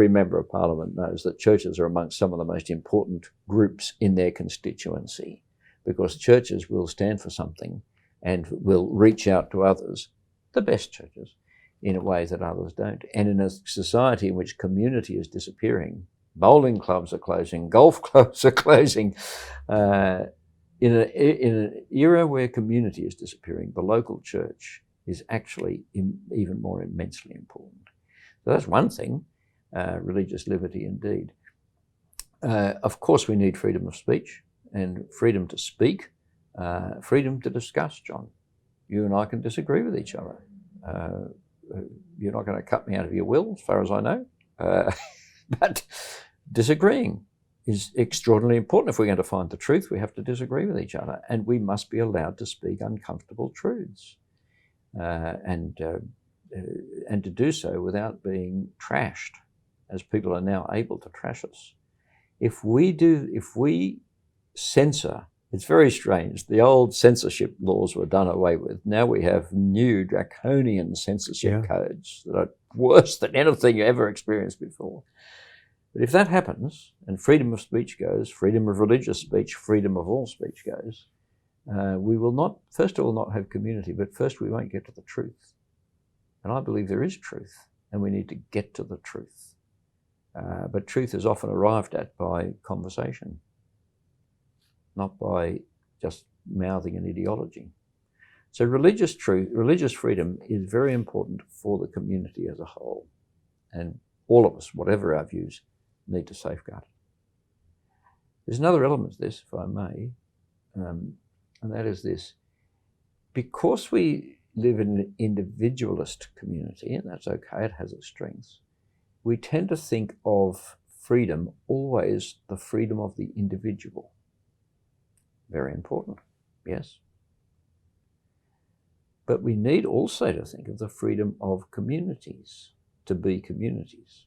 member of Parliament knows that churches are amongst some of the most important groups in their constituency, because churches will stand for something and will reach out to others, the best churches, in a way that others don't. And in a society in which community is disappearing, bowling clubs are closing, golf clubs are closing, in an era where community is disappearing, the local church is actually even more immensely important. So that's one thing, religious liberty indeed. Of course we need freedom of speech and freedom to speak, freedom to discuss, John. You and I can disagree with each other. You're not going to cut me out of your will, as far as I know. But disagreeing is extraordinarily important. If we're going to find the truth, we have to disagree with each other, and we must be allowed to speak uncomfortable truths, and to do so without being trashed, as people are now able to trash us. If we censor, it's very strange. The old censorship laws were done away with. Now we have new draconian censorship codes that are worse than anything you ever experienced before. But if that happens, and freedom of speech goes, freedom of religious speech, freedom of all speech goes, we will not, first of all, not have community, but first we won't get to the truth. And I believe there is truth, and we need to get to the truth. But truth is often arrived at by conversation, not by just mouthing an ideology. So religious freedom is very important for the community as a whole. And all of us, whatever our views, need to safeguard it. There's another element to this, if I may, and that is this. Because we live in an individualist community, and that's okay, it has its strengths, we tend to think of freedom always the freedom of the individual. Very important, yes. But we need also to think of the freedom of communities, to be communities.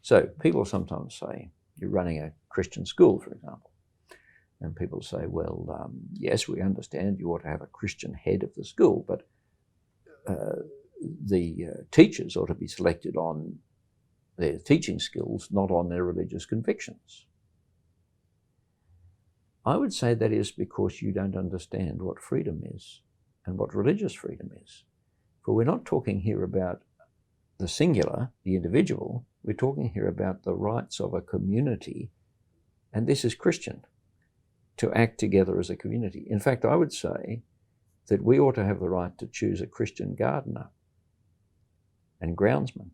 So people sometimes say, you're running a Christian school, for example, and people say, well, yes, we understand you ought to have a Christian head of the school, but the teachers ought to be selected on their teaching skills, not on their religious convictions. I would say that is because you don't understand what freedom is and what religious freedom is. For we're not talking here about the singular, the individual. We're talking here about the rights of a community, and this is Christian, to act together as a community. In fact, I would say that we ought to have the right to choose a Christian gardener and groundsman,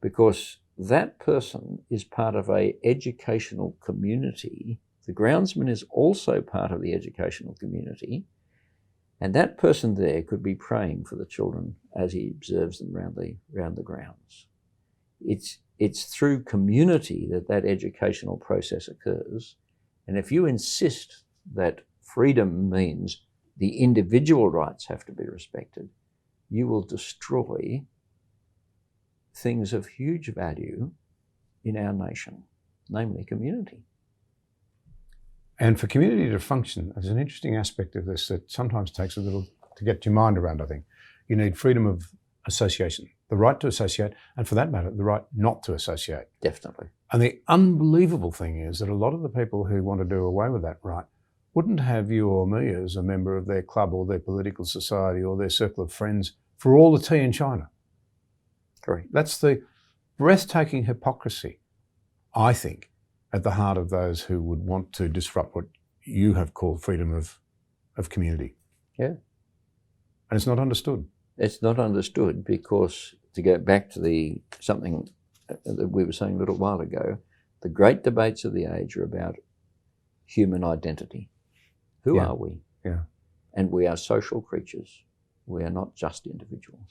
because that person is part of an educational community. The groundsman is also part of the educational community, and that person there could be praying for the children as he observes them round the grounds. It's through community that educational process occurs, and if you insist that freedom means the individual rights have to be respected, you will destroy things of huge value in our nation, namely community. And for community to function, there's an interesting aspect of this that sometimes takes a little to get your mind around, I think. You need freedom of association, the right to associate, and for that matter, the right not to associate. Definitely. And the unbelievable thing is that a lot of the people who want to do away with that right wouldn't have you or me as a member of their club or their political society or their circle of friends for all the tea in China. Correct. That's the breathtaking hypocrisy, I think, at the heart of those who would want to disrupt what you have called freedom of community. Yeah. And it's not understood. It's not understood because, to go back to something that we were saying a little while ago, the great debates of the age are about human identity. Who are we? Yeah. And we are social creatures. We are not just individuals.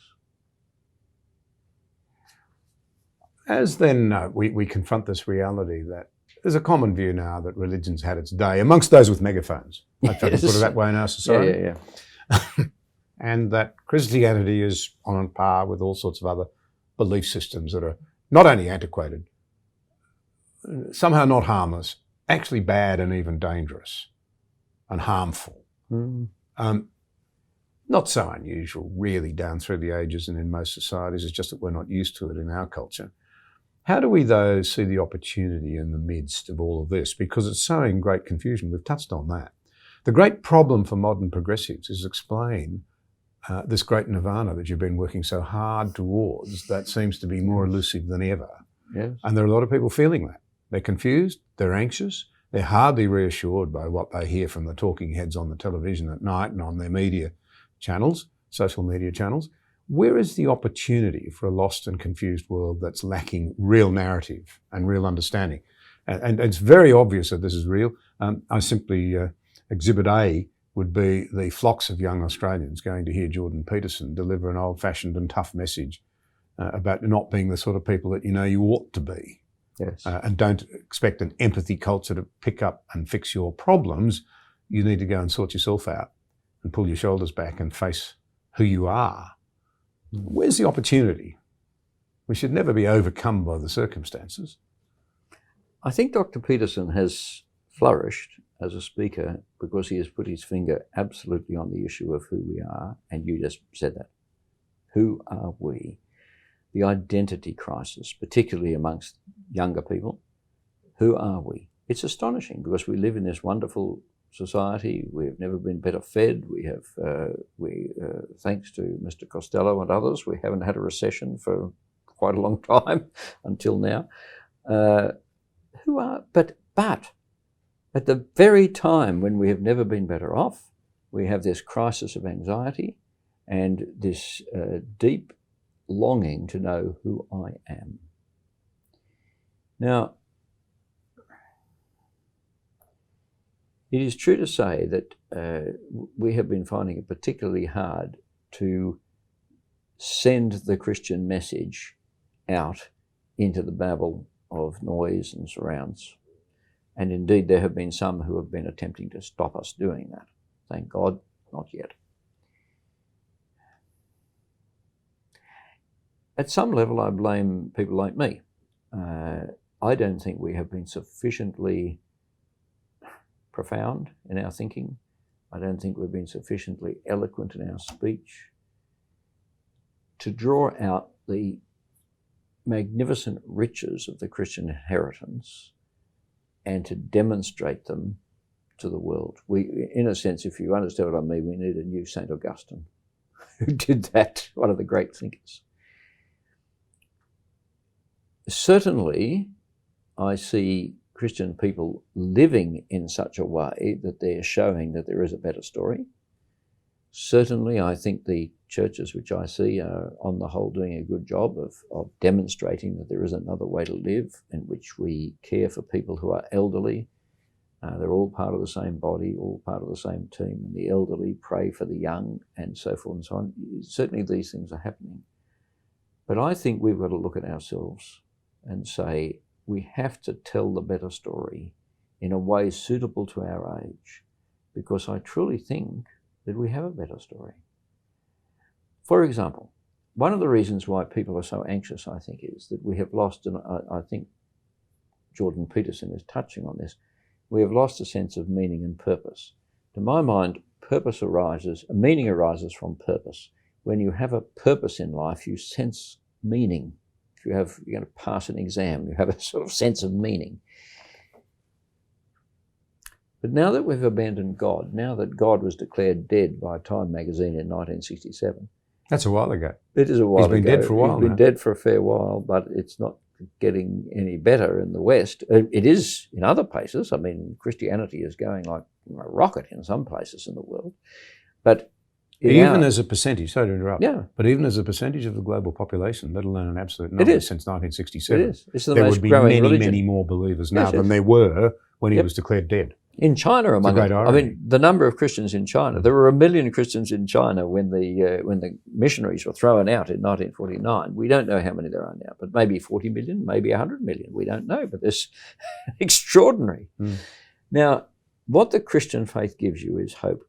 As then we confront this reality that there's a common view now that religion's had its day, amongst those with megaphones. If I can put it that way in our society. Yeah. And that Christianity is on par with all sorts of other belief systems that are not only antiquated, somehow not harmless, actually bad and even dangerous and harmful. Mm. Not so unusual, really, down through the ages and in most societies. It's just that we're not used to it in our culture. How do we, though, see the opportunity in the midst of all of this? Because it's sowing great confusion. We've touched on that. The great problem for modern progressives is explain this great nirvana that you've been working so hard towards that seems to be more elusive than ever. Yes. And there are a lot of people feeling that. They're confused, they're anxious, they're hardly reassured by what they hear from the talking heads on the television at night and on their media channels, social media channels. Where is the opportunity for a lost and confused world that's lacking real narrative and real understanding? And it's very obvious that this is real. I simply, Exhibit A would be the flocks of young Australians going to hear Jordan Peterson deliver an old-fashioned and tough message about not being the sort of people that you know you ought to be. Yes. And don't expect an empathy culture to pick up and fix your problems. You need to go and sort yourself out and pull your shoulders back and face who you are. Where's the opportunity? We should never be overcome by the circumstances. I think Dr. Peterson has flourished as a speaker because he has put his finger absolutely on the issue of who we are, and you just said that. Who are we? The identity crisis, particularly amongst younger people. Who are we? It's astonishing because we live in this wonderful society. We've never been better fed. We have, thanks to Mr. Costello and others, we haven't had a recession for quite a long time until now. But at the very time when we have never been better off, we have this crisis of anxiety and this deep longing to know who I am. Now, it is true to say that we have been finding it particularly hard to send the Christian message out into the babble of noise and surrounds. And indeed, there have been some who have been attempting to stop us doing that. Thank God, not yet. At some level, I blame people like me. I don't think we have been sufficiently profound in our thinking. I don't think we've been sufficiently eloquent in our speech to draw out the magnificent riches of the Christian inheritance and to demonstrate them to the world. We, in a sense, if you understand what I mean, we need a new St. Augustine who did that, one of the great thinkers. Certainly, I see Christian people living in such a way that they're showing that there is a better story. Certainly, I think the churches which I see are, on the whole, doing a good job of demonstrating that there is another way to live in which we care for people who are elderly. They're all part of the same body, all part of the same team, and the elderly pray for the young and so forth and so on. Certainly these things are happening. But I think we've got to look at ourselves and say, we have to tell the better story in a way suitable to our age, because I truly think that we have a better story. For example, one of the reasons why people are so anxious, I think, is that we have lost, and I think Jordan Peterson is touching on this, we have lost a sense of meaning and purpose. To my mind, meaning arises from purpose. When you have a purpose in life, you sense meaning. If you're going to pass an exam, you have a sort of sense of meaning. But now that we've abandoned God, now that God was declared dead by Time magazine in 1967. That's a while ago. It is a while ago. He's been dead for a while now. He's been dead for a fair while, but it's not getting any better in the West. It is in other places. I mean, Christianity is going like a rocket in some places in the world. But even as a percentage, sorry to interrupt, yeah. But even as a percentage of the global population, let alone an absolute number since 1967, it is. It's the there most would be growing many, religion. many more believers now than there were when he was declared dead. In China, among great irony. I mean, the number of Christians in China, there were 1 million Christians in China when the missionaries were thrown out in 1949. We don't know how many there are now, but maybe 40 million, maybe 100 million. We don't know, but it's extraordinary. Now, what the Christian faith gives you is hope.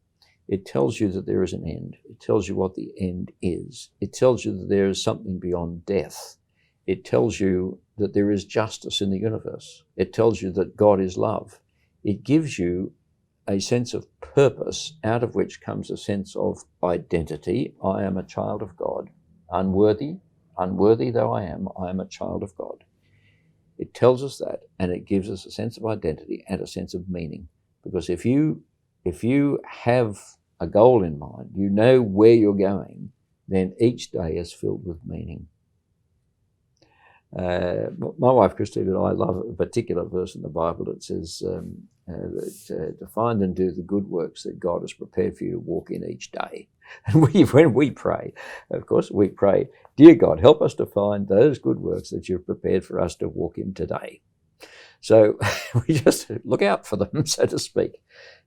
It tells you that there is an end. It tells you what the end is. It tells you that there is something beyond death. It tells you that there is justice in the universe. It tells you that God is love. It gives you a sense of purpose, out of which comes a sense of identity. I am a child of God. Unworthy though I am a child of God. It tells us that, and it gives us a sense of identity and a sense of meaning. Because if you have a goal in mind, you know where you're going, then each day is filled with meaning. My wife Christine and I love a particular verse in the Bible that says that to find and do the good works that God has prepared for you to walk in each day. And when we pray, of course, we pray, dear God, help us to find those good works that you've prepared for us to walk in today. So we just look out for them, so to speak.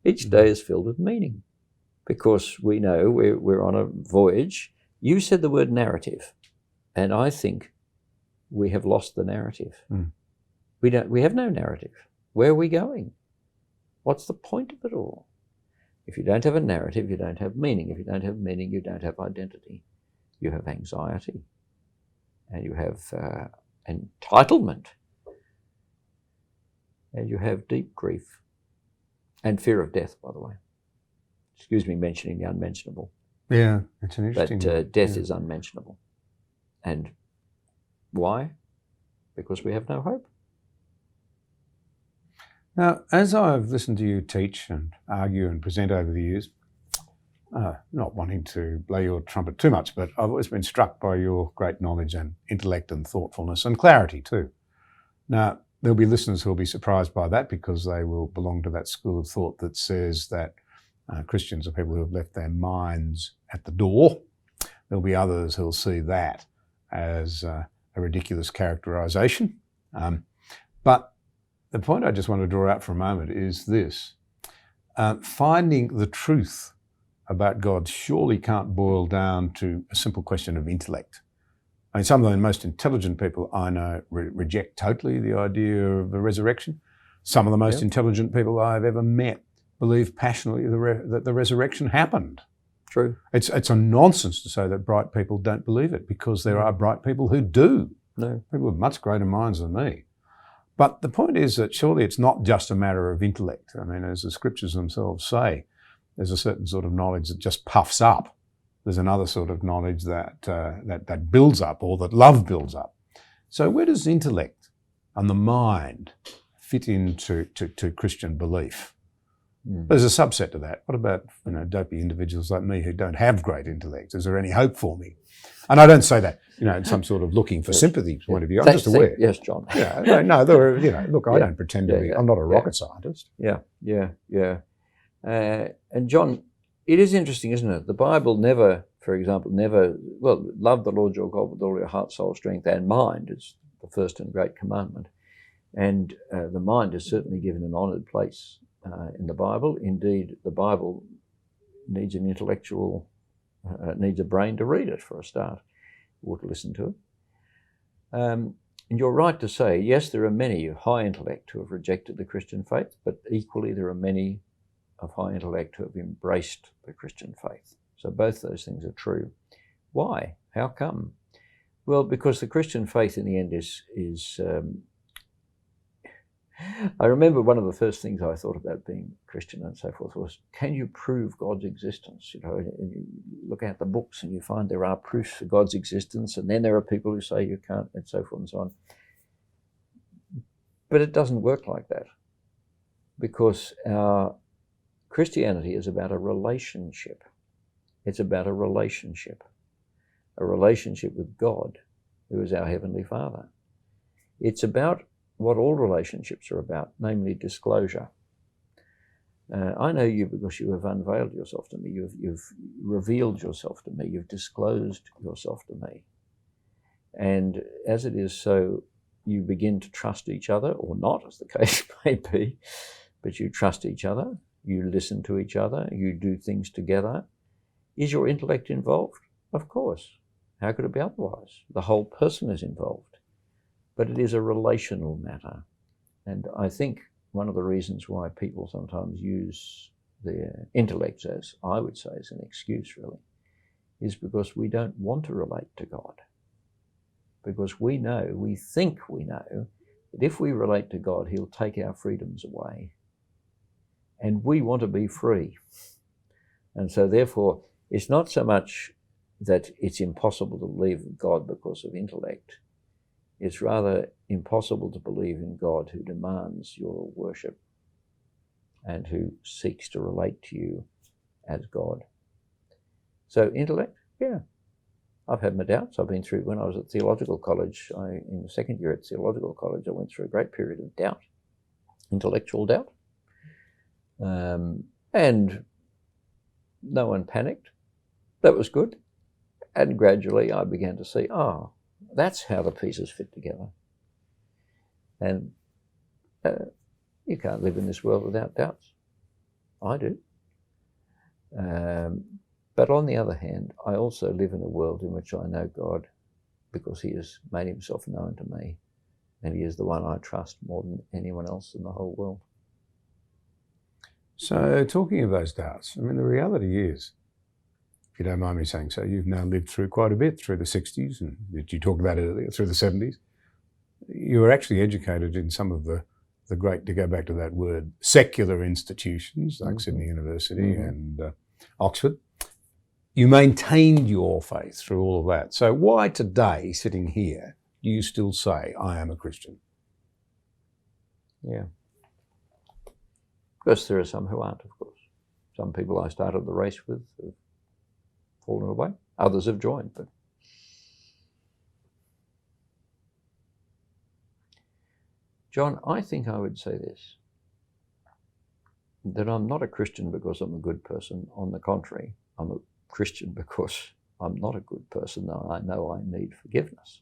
Each day is filled with meaning because we know we're on a voyage. You said the word narrative, and I think we have lost the narrative. We have no narrative. Where are we going? What's the point of it all? If you don't have a narrative, you don't have meaning. If you don't have meaning, you don't have identity. You have anxiety, and you have entitlement, and you have deep grief and fear of death, by the way. Excuse me mentioning the unmentionable. Yeah, it's an interesting... But death is unmentionable. And why? Because we have no hope. Now, as I've listened to you teach and argue and present over the years, not wanting to blow your trumpet too much, but I've always been struck by your great knowledge and intellect and thoughtfulness and clarity too. Now, there'll be listeners who will be surprised by that because they will belong to that school of thought that says that Christians are people who have left their minds at the door. There'll be others who'll see that as a ridiculous characterization. But the point I just want to draw out for a moment is this. Finding the truth about God surely can't boil down to a simple question of intellect. I mean, some of the most intelligent people I know reject totally the idea of the resurrection. Some of the most intelligent people I've ever met believe passionately that the resurrection happened. True. It's a nonsense to say that bright people don't believe it, because there are bright people who do. No. People with much greater minds than me. But the point is that surely it's not just a matter of intellect. I mean, as the scriptures themselves say, there's a certain sort of knowledge that just puffs up. There's another sort of knowledge that builds up, or that love builds up. So where does intellect and the mind fit into Christian belief? There's a subset to that. What about, dopey individuals like me who don't have great intellect? Is there any hope for me? And I don't say that, in some sort of looking for sympathy point of view. I'm just aware. Yes, John. Yeah, no, there are, look, I don't pretend to be. I'm not a rocket scientist. Yeah. And John, it is interesting, isn't it? The Bible never, love the Lord your God with all your heart, soul, strength, and mind is the first and great commandment. And the mind is certainly given an honoured place in the Bible. Indeed, the Bible needs an intellectual, needs a brain to read it for a start, or to listen to it. And you're right to say, yes, there are many of high intellect who have rejected the Christian faith, but equally there are many of high intellect who have embraced the Christian faith. So both those things are true. Why? How come? Well, because the Christian faith in the end is I remember one of the first things I thought about being Christian and so forth was, can you prove God's existence? And you look at the books and you find there are proofs for God's existence, and then there are people who say you can't, and so forth and so on. But it doesn't work like that, because our Christianity is about a relationship. It's about a relationship with God, who is our Heavenly Father. It's about what all relationships are about, namely disclosure. I know you because you have unveiled yourself to me. You've revealed yourself to me. You've disclosed yourself to me. And as it is so, you begin to trust each other, or not, as the case may be, but you trust each other, you listen to each other, you do things together. Is your intellect involved? Of course. How could it be otherwise? The whole person is involved. But it is a relational matter. And I think one of the reasons why people sometimes use their intellects, as I would say, as an excuse really, is because we don't want to relate to God. Because we think we know, that if we relate to God, he'll take our freedoms away. And we want to be free. And so therefore, it's not so much that it's impossible to believe in God because of intellect. It's rather impossible to believe in God who demands your worship and who seeks to relate to you as God. So intellect, yeah. I've had my doubts. I've been through, when I was at theological college, in the second year at theological college, I went through a great period of doubt, intellectual doubt. And no one panicked. That was good. And gradually I began to see, that's how the pieces fit together. And you can't live in this world without doubts. I do. But on the other hand, I also live in a world in which I know God because he has made himself known to me, and he is the one I trust more than anyone else in the whole world. So talking of those doubts, I mean, the reality is, if you don't mind me saying so, you've now lived through quite a bit, through the 60s, and you talked about earlier, through the 70s. You were actually educated in some of the great, to go back to that word, secular institutions like Sydney University and Oxford. You maintained your faith through all of that. So why today, sitting here, do you still say, I am a Christian? Yeah. Because there are some who aren't, of course. Some people I started the race with have fallen away. Others have joined. But John, I think I would say this, that I'm not a Christian because I'm a good person. On the contrary, I'm a Christian because I'm not a good person, though I know I need forgiveness.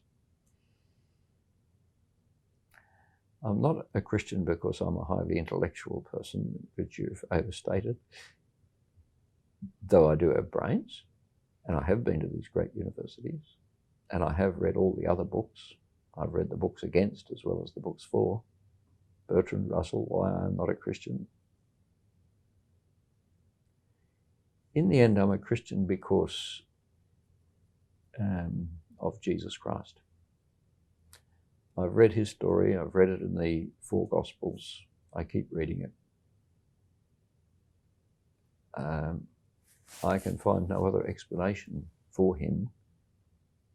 I'm not a Christian because I'm a highly intellectual person, which you've overstated, though I do have brains, and I have been to these great universities. and I have read all the other books. I've read the books against as well as the books for. Bertrand Russell, Why I'm Not a Christian. In the end, I'm a Christian because of Jesus Christ. I've read his story. I've read it in the 4 Gospels. I keep reading it. I can find no other explanation for him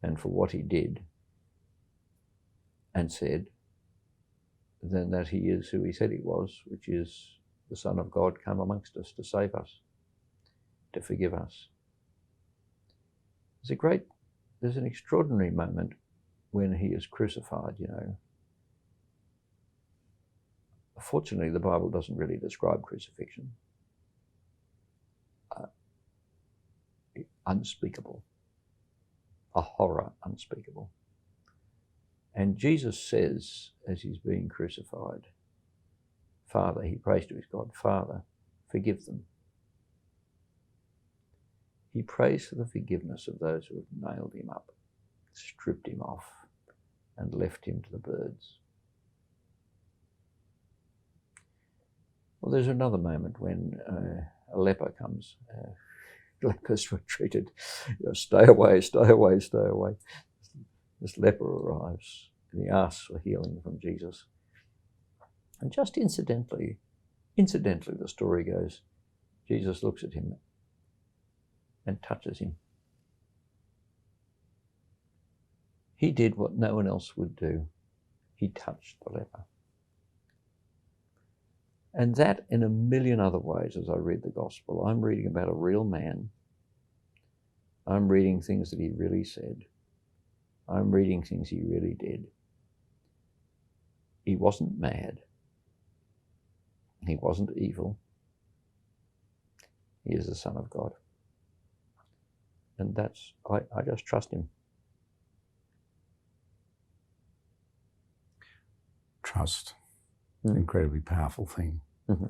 and for what he did and said than that he is who he said he was, which is the Son of God come amongst us to save us, to forgive us. There's an extraordinary moment when he is crucified, you know. Fortunately, the Bible doesn't really describe crucifixion. Unspeakable. A horror unspeakable. And Jesus says, as he's being crucified, Father, he prays to his God, Father, forgive them. He prays for the forgiveness of those who have nailed him up, stripped him off, and left him to the birds. Well, there's another moment when a leper comes. Lepers were treated, stay away, stay away, stay away. This leper arrives and he asks for healing from Jesus. And just incidentally, the story goes, Jesus looks at him and touches him. He did what no one else would do. He touched the leper. And that in a million other ways, as I read the gospel, I'm reading about a real man. I'm reading things that he really said. I'm reading things he really did. He wasn't mad. He wasn't evil. He is the Son of God. And I just trust him. Trust. An incredibly powerful thing. Mm-hmm.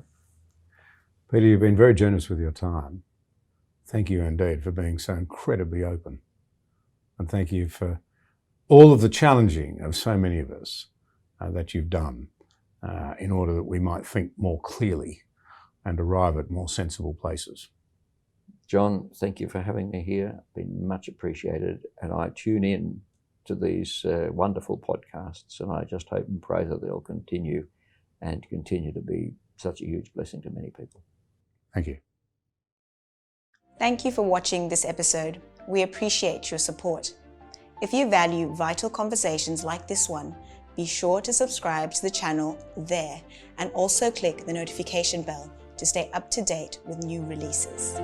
Peter, you've been very generous with your time. Thank you indeed for being so incredibly open. And thank you for all of the challenging of so many of us that you've done in order that we might think more clearly and arrive at more sensible places. John, thank you for having me here. Been much appreciated. And I tune in to these wonderful podcasts, and I just hope and pray that they'll continue and continue to be such a huge blessing to many people. Thank you. Thank you for watching this episode. We appreciate your support. If you value vital conversations like this one, be sure to subscribe to the channel there and also click the notification bell to stay up to date with new releases.